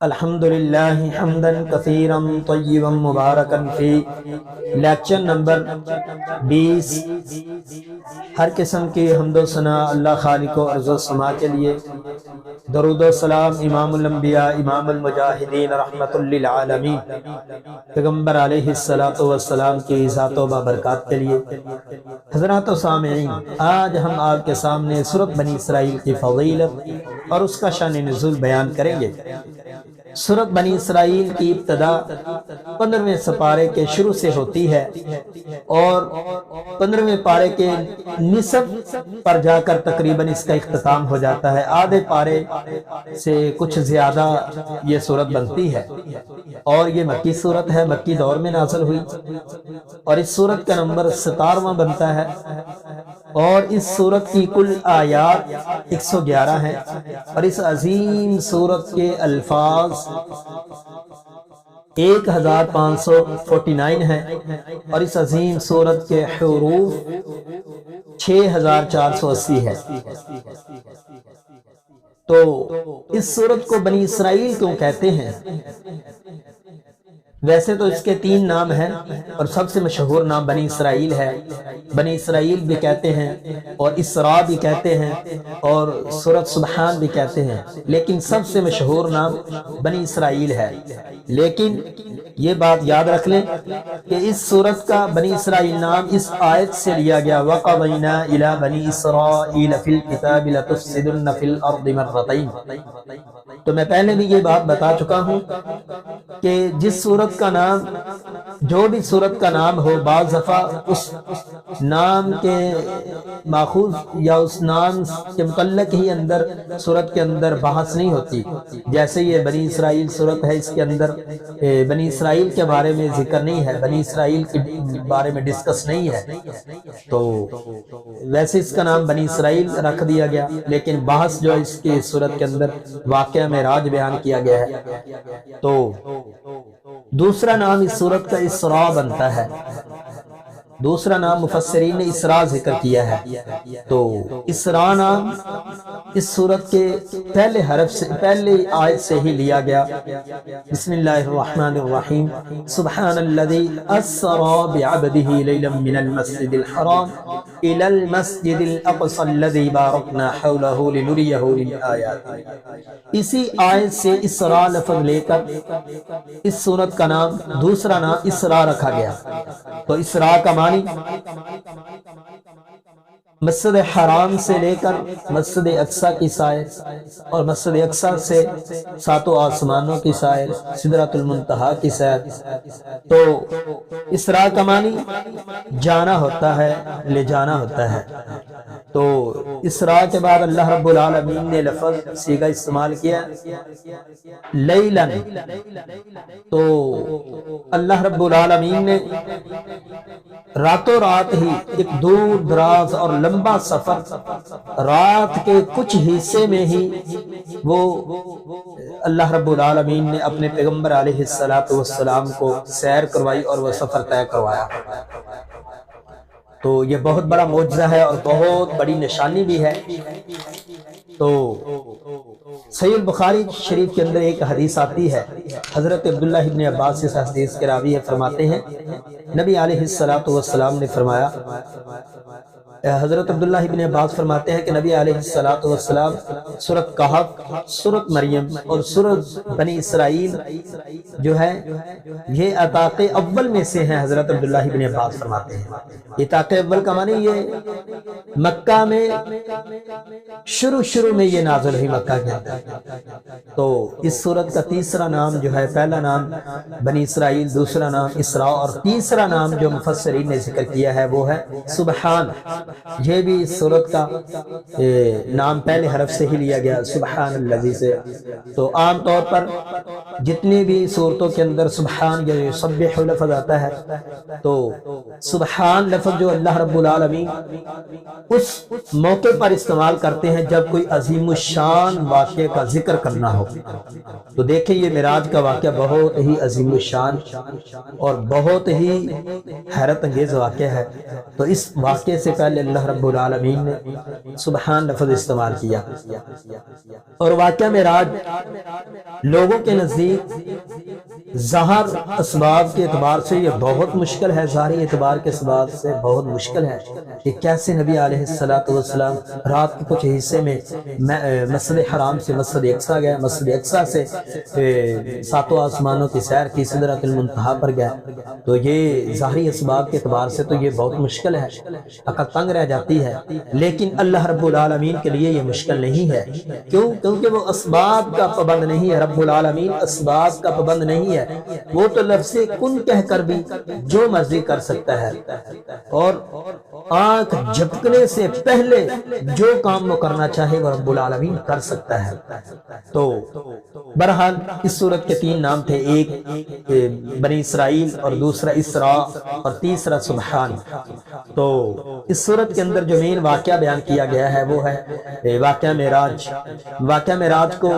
الحمدللہ حمدا کثیرا طیبا مبارکا فی۔ Lecture number 20۔ ہر قسم کی حمد و ثنا اللہ خالق و عرض و سما کے لیے، درود و سلام امام الانبیاء امام المجاہدین رحمت للعالمین پیغمبر علیہ الصلوۃ والسلام کی ذات و بابرکات کے لیے۔ حضرات و سامعین، آج ہم آپ کے سامنے سورۃ بنی اسرائیل کی فضیلت اور اس کا شان نزول بیان کریں گے۔ سورۃ بنی اسرائیل کی ابتدا 15ویں سپارے کے شروع سے ہوتی ہے اور 15ویں پارے کے نصف پر جا کر تقریباً اس کا اختتام ہو جاتا ہے۔ آدھے پارے سے کچھ زیادہ یہ سورت بنتی ہے اور یہ مکی سورت ہے، مکی دور میں نازل ہوئی، اور اس سورت کا نمبر 17واں بنتا ہے، اور اس سورت کی کل آیات 111 ہیں، اور اس عظیم سورت کے الفاظ 1549 ہیں، اور اس عظیم سورت کے حروف 6480 ہے۔ تو اس سورت کو بنی اسرائیل کیوں کہتے ہیں؟ ویسے تو اس کے 3 نام ہیں، اور سب سے مشہور نام بنی اسرائیل ہے۔ بنی اسرائیل بھی کہتے ہیں، اور اسراء بھی کہتے ہیں، اور سورۃ سبحان بھی کہتے ہیں، لیکن سب سے مشہور نام بنی اسرائیل ہے۔ لیکن یہ بات یاد رکھ لیں کہ اس سورت کا بنی اسرائیل نام اس آیت سے لیا گیا، وَقَضَيْنَا إِلَى بَنِي إِسْرَائِيلَ فِي الْكِتَابِ لَتُفْسِدُنَّ فِي الْأَرْضِ مَرَّتَيْنِ۔ تو میں پہلے بھی یہ بات بتا چکا ہوں کہ جس سورت کا نام، جو بھی سورت کا نام ہو، بعض دفعہ اس نام کے ماخوذ یا اس نام کے متعلق ہی اندر سورت کے اندر بحث نہیں ہوتی۔ جیسے یہ بنی اسرائیل سورت ہے، اس کے اندر بنی اسرائیل کے بارے میں ذکر نہیں ہے، بنی اسرائیل کے بارے میں ڈسکس نہیں ہے، تو ویسے اس کا نام بنی اسرائیل رکھ دیا گیا، لیکن بحث جو اس کی سورت کے اندر واقعہ معراج بیان کیا گیا ہے۔ تو دوسرا نام اس سورت کا اسراء بنتا ہے، دوسرا نام مفسرین نے اسراء ذکر کیا ہے۔ تو اسراء نام اس سورت کے پہلے حرف سے، پہلے آیت سے ہی لیا گیا۔ بسم اللہ الرحمن الرحیم، سبحان الذی اسری بعبدہ لیلا من المسجد الحرام الی المسجد الاقصی الذی بارکنا حولہ لنریہ من آیاتنا۔ اسی آیت سے اسراء لفظ لے کر اس سورت کا نام، دوسرا نام اسراء رکھا گیا۔ تو اسراء کا معنی مسجد حرام سے لے کر مسجد اقصیٰ کی سائر، اور مسجد اقصیٰ سے 7 آسمانوں کی سائر، سدرۃ المنتہا کی سائر۔ تو اسراء کا معنی جانا ہوتا ہے، لے جانا ہوتا ہے۔ تو اسراء کے بعد اللہ رب العالمین نے لفظ صیغہ استعمال کیا لیلاً۔ تو اللہ رب العالمین نے راتوں رات ہی ایک دور دراز اور لمبا سفر، رات کے کچھ حصے میں ہی وہ اللہ رب العالمین نے اپنے پیغمبر علیہ السلام کو سیر کروائی اور وہ سفر طے کروایا۔ تو یہ بہت بڑا معجزہ ہے اور بہت بڑی نشانی بھی ہے۔ تو صحیح البخاری شریف کے اندر ایک حدیث آتی ہے، حضرت عبداللہ ابن عباس اس حدیث کے راوی فرماتے ہیں، نبی علیہ السلام نے فرمایا، حضرت عبداللہ ابن عباس فرماتے ہیں کہ نبی علیہ السلام سورۃ کہف، سورۃ مریم اور سورۃ بنی اسرائیل جو ہے یہ عتاق اول میں سے ہیں۔ حضرت عبداللہ ابن عباس فرماتے ہیں عتاق اول کا معنی یہ مکہ میں شروع میں یہ نازل ہوئی، مکہ کے اندر۔ تو اس سورت کا تیسرا نام جو ہے، پہلا نام بنی اسرائیل، دوسرا نام اسراء، اور تیسرا نام جو مفسرین نے ذکر کیا ہے وہ ہے سبحان۔ یہ بھی اس سورت کا نام پہلے حرف سے ہی لیا گیا، سبحان الذی سے۔ تو عام طور پر جتنی بھی صورتوں کے اندر سبحان یا یسبح لفظ آتا ہے، تو سبحان لفظ جو اللہ رب العالمین اس موقع پر استعمال کرتے ہیں جب کوئی عظیم الشان واقعے کا ذکر کرنا ہو۔ تو دیکھیں یہ معراج کا واقعہ بہت ہی عظیم الشان اور بہت ہی حیرت انگیز واقعہ ہے۔ تو اس واقعے سے پہلے پہلے اللہ رب العالمین نے سبحان لفظ استعمال کیا۔ اور واقعہ معراج لوگوں کے نزدیک ظاہر اسباب کے اعتبار سے یہ بہت مشکل ہے، ظاہری اعتبار کے اسباب سے بہت مشکل ہے کہ کیسے نبی علیہ السلام رات کے کچھ حصے میں مسجد حرام سے مسجد اقصیٰ گئے، مسجد اقصیٰ سے ساتوں آسمانوں کی سیر کی، سدرۃ المنتہا پر گئے۔ تو یہ ظاہری اسباب کے اعتبار سے تو یہ بہت مشکل ہے، عقل تنگ رہ جاتی ہے، لیکن اللہ رب العالمین کے لیے یہ مشکل نہیں ہے۔ کیوں؟ کیونکہ وہ اسباب کا پابند نہیں ہے، رب العالمین اسباب کا پابند نہیں ہے، وہ تو لفظ کن کہہ کر بھی جو مرضی کر سکتا ہے، اور آنکھ جھپکنے سے پہلے جو کام وہ کرنا چاہے وہ رب العالمین کر سکتا ہے۔ تو بہرحال اس سورت کے 3 نام تھے، ایک بنی اسرائیل اور دوسرا اسراء اور تیسرا سبحان۔ تو اس سورت کے اندر جو مین واقعہ بیان کیا گیا ہے وہ ہے واقعہ معراج۔ واقعہ معراج کو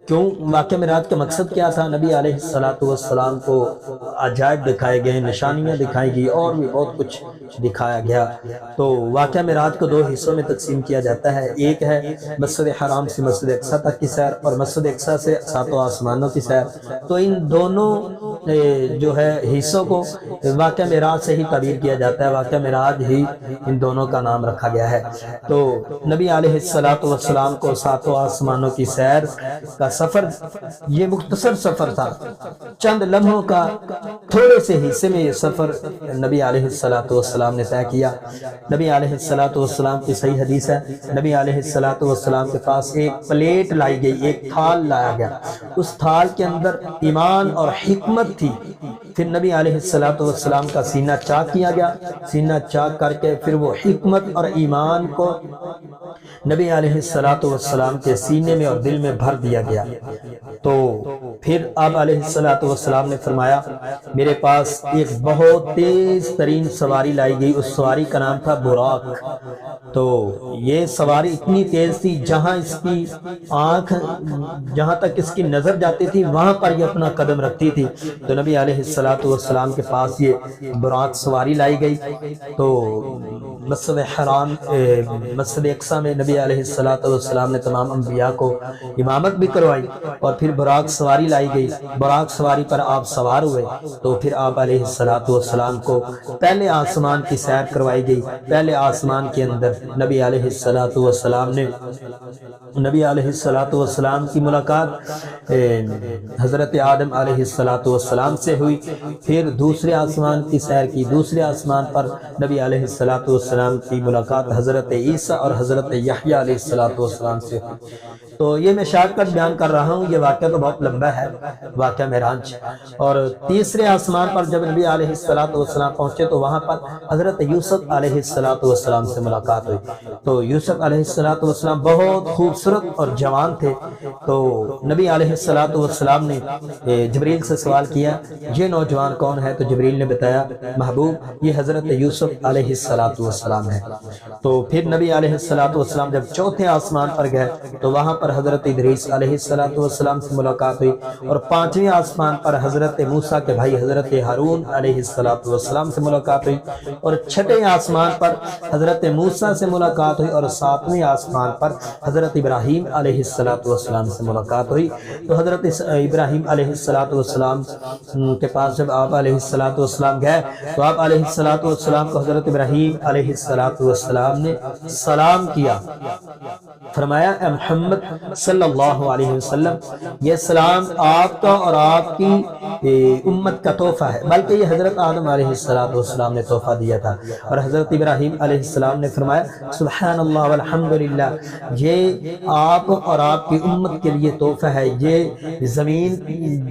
کیوں واقعہ معراج کا مقصد کیا تھا؟ نبی علیہ السلام کو عجائب دکھائے گئے، نشانیاں دکھائی گئی اور بھی بہت کچھ دکھایا گیا۔ تو واقعہ معراج کو 2 حصوں میں تقسیم کیا جاتا ہے، ایک ہے مسجد حرام سے مسجد اقصیٰ تک کی سیر اور مسجد اقصیٰ سے ساتوں آسمانوں کی سیر۔ تو ان دونوں جو ہے حصوں کو واقعہ معراج سے ہی تعبیر کیا جاتا ہے، واقعہ معراج ہی ان دونوں کا نام رکھا گیا ہے۔ تو نبی علیہ السلام کو ساتوں آسمانوں کی سیر کا سفر، یہ مختصر سفر تھا، چند لمحوں کا تھوڑے سے حصے میں یہ سفر نبی علیہ السلام نے طے کیا۔ نبی علیہ السلام کی صحیح حدیث ہے، نبی علیہ السلام کے پاس ایک پلیٹ لائی گئی، ایک تھال لایا گیا، اس تھال کے اندر ایمان اور حکمت تھی۔ پھر نبی علیہ السلام کا سینہ چاک کیا گیا، سینہ چاک کر کے پھر وہ حکمت اور ایمان کو نبی علیہ السلام کے سینے میں اور دل میں بھر دیا گیا۔ تو پھر آپ علیہ السلام نے فرمایا میرے پاس ایک بہت تیز ترین سواری لائی گئی، اس سواری کا نام تھا براق۔ تو یہ سواری اتنی تیز تھی جہاں اس کی آنکھ، جہاں تک اس کی نظر جاتی تھی وہاں پر یہ اپنا قدم رکھتی تھی۔ تو نبی علیہ السلام کے پاس یہ براق سواری لائی گئی۔ تو مسجد حرام مسجد اقصیٰ میں نبی علیہ السلام نے تمام انبیاء کو امامت بھی کروائی، اور پھر براق سواری لائی گئی، براق سواری پر آپ سوار ہوئے۔ تو پھر آپ علیہ السلام کو پہلے آسمان کی سیر کروائی گئی۔ پہلے آسمان کے اندر نبی علیہ السلام کی ملاقات حضرت آدم علیہ السلام سے ہوئی۔ پھر دوسرے آسمان کی سیر کی، دوسرے آسمان پر نبی علیہ السلام کی ملاقات حضرت عیسیٰ اور حضرت یحییٰ علیہ السلام سے ہوئی۔ تو یہ میں شارٹ کٹ بیان کر رہا ہوں، یہ واقعہ تو بہت لمبا ہے، واقعہ معراج۔ اور تیسرے آسمان پر جب نبی علیہ السلام پہنچے تو وہاں پر حضرت یوسف علیہ السلام سے ملاقات ہوئی۔ تو یوسف علیہ السلام بہت خوبصورت اور جوان تھے۔ تو نبی علیہ السلام نے جبریل سے سوال کیا یہ نوجوان کون ہے؟ تو جبریل نے بتایا محبوب یہ حضرت یوسف علیہ السلام ہے۔ تو پھر نبی علیہ السلام جب چوتھے آسمان پر گئے تو وہاں پر حضرت ادریس علیہ السلام سے ملاقات ہوئی، اور 5ویں آسمان پر حضرت موسیٰ کے بھائی حضرت ہارون علیہ السلام سے ملاقات ہوئی، اور 6 آسمان پر حضرت موسیٰ سے ملاقات ہوئی، اور 7ویں آسمان پر حضرت ابراہیم علیہ السلام سے ملاقات ہوئی۔ تو حضرت ابراہیم علیہ السلام کے پاس جب آپ علیہ السلام گئے تو آپ علیہ السلام کو حضرت ابراہیم علیہ السلام نے سلام کیا، فرمایا اے محمد صلی اللہ علیہ وسلم یہ سلام آپ کا اور آپ کی امت کا تحفہ ہے، بلکہ یہ حضرت آدم علیہ السلام نے تحفہ دیا تھا۔ اور حضرت ابراہیم علیہ السلام نے فرمایا سبحان اللہ والحمدللہ، یہ آپ اور آپ کی امت کے لیے تحفہ ہے۔ یہ زمین،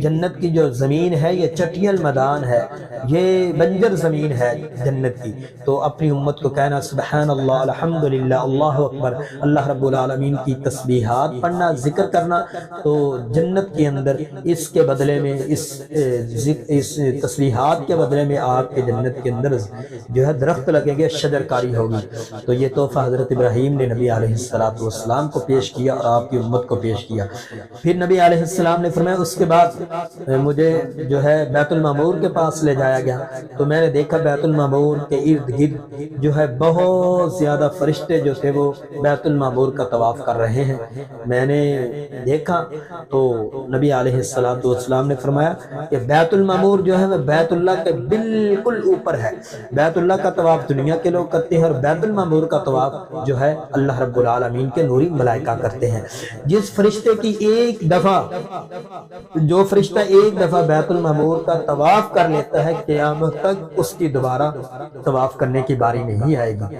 جنت کی جو زمین ہے یہ چٹیل میدان ہے، یہ بنجر زمین ہے جنت کی۔ تو اپنی امت کو کہنا سبحان اللہ الحمدللہ اللہ اکبر، اللہ رب العالمین کی تسبیحات تسبیحات پڑھنا، ذکر کرنا، تو جنت کے اندر اس کے بدلے میں اس تسبیحات کے بدلے میں آپ کے جنت کے اندر جو ہے درخت لگیں گے، شجر کاری ہوگی۔ تو یہ تحفہ حضرت ابراہیم نے نبی علیہ السلام کو پیش کیا اور آپ کی امت کو پیش کیا۔ پھر نبی علیہ السلام نے فرمایا اس کے بعد مجھے جو ہے بیت المعمور کے پاس لے جایا گیا، تو میں نے دیکھا بیت المعمور کے ارد گرد جو ہے بہت زیادہ فرشتے جو تھے وہ بیت المعمور کا طواف کر رہے ہیں۔ میں نے دیکھا تو نبی علیہ السلام نے فرمایا کہ بیت المعمور جو ہے وہ بیت اللہ کے بالکل اوپر ہے۔ بیت اللہ کا طواف دنیا کے لوگ کرتے ہیں اور بیت المعمور کا طواف جو ہے اللہ رب العالمین کے نوری ملائکہ کرتے ہیں۔ جس فرشتے کی جو فرشتہ ایک دفعہ بیت المعمور کا طواف کر لیتا ہے، قیامت تک اس کی دوبارہ طواف کرنے کی باری نہیں آئے گی۔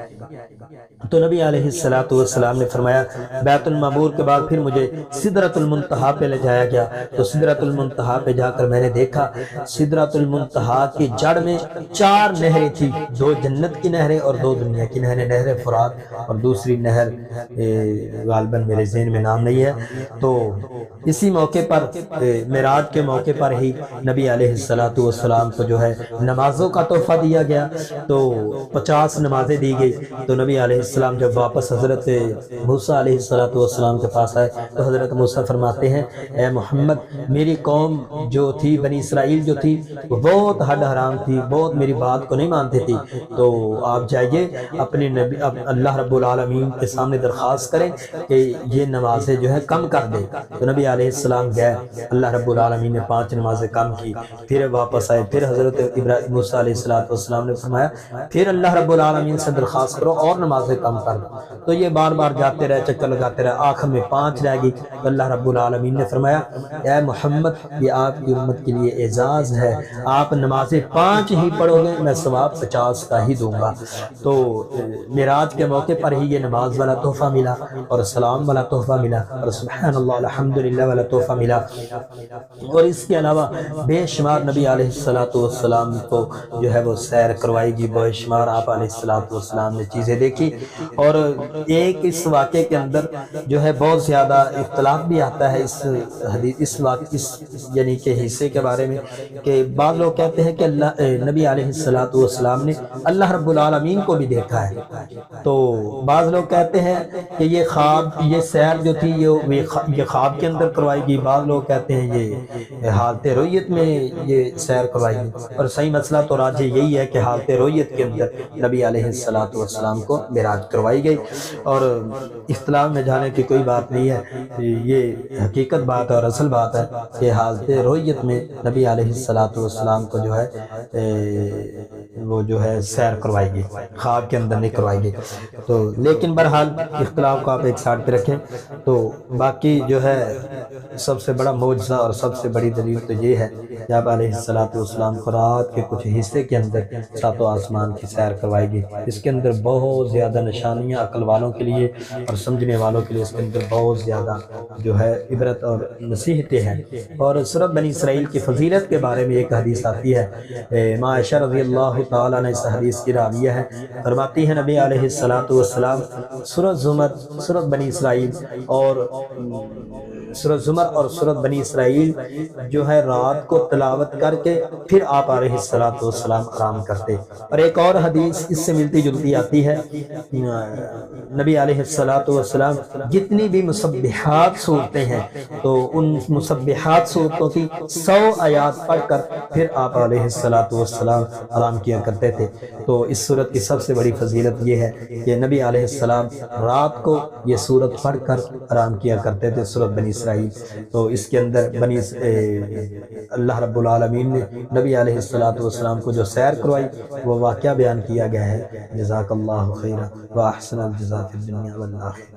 تو نبی علیہ السلام نے فرمایا بیت المعمور کے بعد پھر مجھے سدرۃ المنتہا پہ لے جایا گیا، تو سدرۃ المنتہا پہ جا کر میں نے دیکھا سدرۃ المنتہا کی جڑ میں 4 نہریں تھی، 2 جنت کی نہریں اور 2 دنیا کی نہریں، نہر فرات اور دوسری نہر غالباً میرے ذہن میں نام نہیں ہے۔ تو اسی موقع پر معراج کے موقع پر ہی نبی علیہ السلام کو جو ہے نمازوں کا تحفہ دیا گیا، تو 50 نمازیں دی گئی۔ تو نبی علیہ السلام جب واپس حضرت موسیٰ علیہ السلام کے پاس آئے تو حضرت موسیٰ فرماتے ہیں اے محمد، میری قوم جو تھی بنی اسرائیل جو تھی وہ بہت حد حرام تھی، بہت میری بات کو نہیں مانتے تھی، تو آپ جائیے اپنے نبی اللہ رب العالمین کے سامنے درخواست کریں کہ یہ نمازیں جو ہے کم کر دے۔ تو نبی علیہ السلام گئے، اللہ رب العالمین نے 5 نمازیں کم کی، پھر واپس آئے، پھر حضرت موسیٰ علیہ السلام نے فرمایا پھر اللہ رب العالمین سے درخواست کرو اور نمازیں کم کر دو۔ تو یہ بار بار جاتے رہے، چکر لگاتے رہے، آخر میں 5 رہ گئی۔ تو اللہ رب العالمین نے فرمایا اے محمد، یہ آپ کی امت کے لیے اعزاز ہے، آپ نمازیں 5 ہی پڑھو گے، میں ثواب 50 کا ہی دوں گا۔ تو معراج کے موقع پر ہی یہ نماز والا تحفہ ملا اور سلام والا تحفہ ملا اور سبحان اللہ الحمدللہ والا تحفہ ملا، اور اس کے علاوہ بے شمار نبی علیہ السلام کو جو ہے وہ سیر کروائی گی، بے شمار آپ علیہ السلام نے چیزیں دیکھی۔ اور ایک اس واقعے کے اندر جو ہے بہت زیادہ اختلاف بھی آتا ہے اس حدیث اس یعنی کہ حصے کے بارے میں، کہ بعض لوگ کہتے ہیں کہ نبی علیہ السلام نے اللہ رب العالمین کو بھی دیکھا ہے، تو بعض لوگ کہتے ہیں کہ یہ سیر جو تھی یہ خواب کے اندر کروائی گئی، بعض لوگ کہتے ہیں یہ حالت رؤیت میں یہ سیر کروائی گئی، اور صحیح مسئلہ تو راجح یہی ہے کہ حالت رؤیت کے اندر نبی علیہ السلام کو معراج کروائی گئی، اور اختلاف میں جانے کی کوئی بات نہیں ہے، یہ حقیقت بات اور اصل بات ہے کہ حالت رؤیت میں نبی علیہ السلام کو جو ہے وہ جو ہے سیر کروائی گئی، خواب کے اندر نہیں کروائی گئی۔ تو لیکن بہرحال اختلاف کو آپ ایک سائڈ پہ رکھیں، تو باقی جو ہے سب سے بڑا معجزہ اور سب سے بڑی دلیل تو یہ ہے کہ آپ علیہ السلام کو رات کے کچھ حصے کے اندر 7 آسمان کی سیر کروائی گئی۔ اس کے اندر بہت زیادہ نشانیاں عقل والوں کے لیے اور سمجھنے والوں کے لیے اس کے اندر بہت زیادہ جو ہے عبرت اور نصیحتیں ہیں۔ اور سورۃ بنی اسرائیل کی فضیلت کے بارے میں ایک حدیث آتی ہے، ماں عائشہ رضی اللہ تعالیٰ نے اس حدیث کی راویہ ہے، فرماتی ہے نبی علیہ السلام سورۃ زمر، سورۃ بنی اسرائیل اور سورۃ زمر اور سورۃ بنی اسرائیل جو ہے رات کو تلاوت کر کے پھر آپ علیہ السلام آرام کرتے۔ اور ایک اور حدیث اس سے ملتی جلتی آتی ہے، نبی علیہ السلام جتنی بھی مسبحات صورتیں ہیں تو ان مسبحات صورتوں کی 100 آیات پڑھ کر پھر آپ علیہ السلام آرام کیا کرتے تھے۔ تو اس صورت کی سب سے بڑی فضیلت یہ ہے کہ نبی علیہ السلام رات کو یہ صورت پڑھ کر آرام کیا کرتے تھے، سورۃ بنی اسرائیل۔ تو اس کے اندر اللہ رب العالمین نے نبی علیہ السلام کو جو سیر کروائی وہ واقعہ بیان کیا گیا ہے۔ جزاک اللہ خیرا و احسن الجزاء فی الدنیا والآخرہ۔